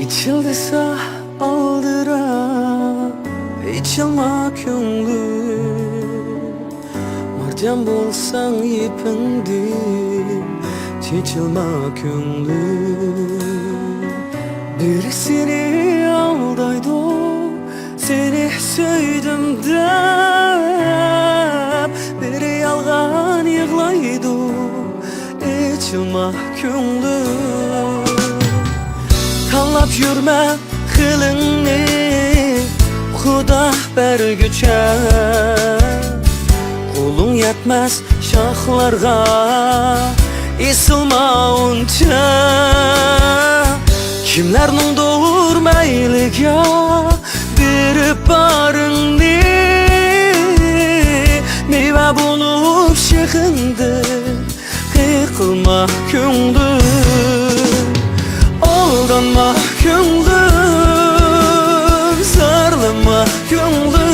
İçildisa aldıra, içilma könglüm. Marcan bolsan ipindim, çeçilma könglüm. Birisini aldaydı, seni söyledim dep. Biri yalgan yığlaydı, içilma könglüm. Tanlap yürme kılını, Xuda bergüçe. Kolun yetmez şahlarga, isilma unca. Kimlernin doğur meyliga, bir barındı. Meyve bulup şıkındı, kıkılma köngdü. Aldanma köngdüm, sarlama köngdüm.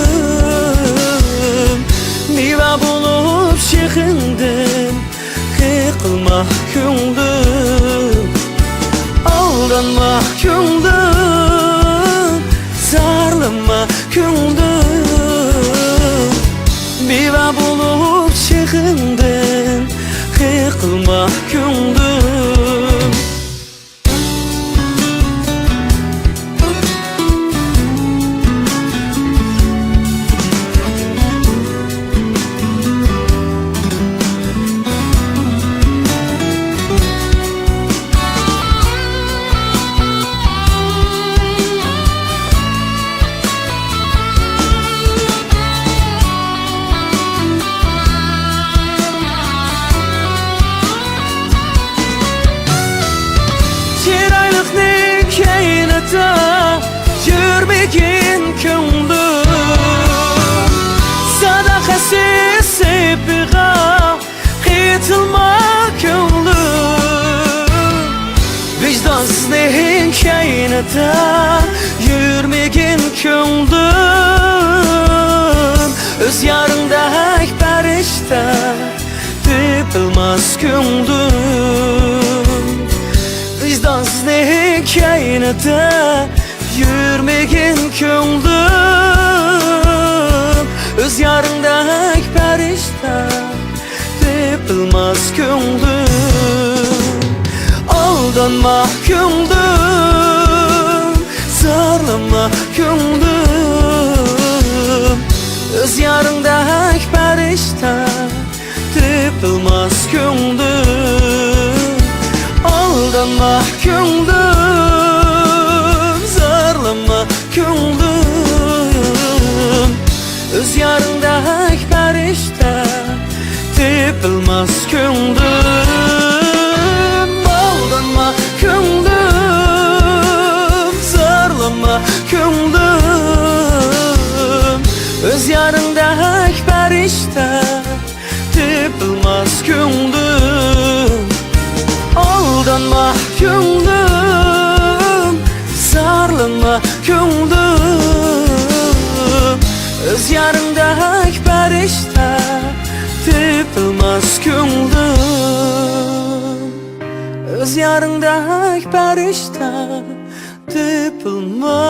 Meyve bulup şıkındım, kıkılma köngdüm. Aldanma köngdüm, sarlama köngdüm. Meyve bulup şıkındım, kıkılma köngdüm. Yürmegin köngdüm, sadakasiz sepiga, kıytılma köngdüm. Vicdansız nehin kainata, yürmegin köngdüm. Öz yarındak perişte, tepilmez köngdüm. Vicdansız nehin kainata, yürmegin köngdüm. Öz yarındak perişte, tepilmez köngdüm. Aldanma köngdüm, sarlama köngdüm. Öz yarındak perişte, tepilmez köngdüm. Aldanma köngdüm, sarlama köngdüm. Öz yarındak perişte, tepilmez köngdüm. Aldanma köngdüm, sarlama köngdüm. Öz yarındak perişte, tepilmez köngdüm. Aldanma köngdüm, sarlama köngdüm. Öz yarındak perişte, tepilmez köngdüm. Öz yarındak perişte, tepilmez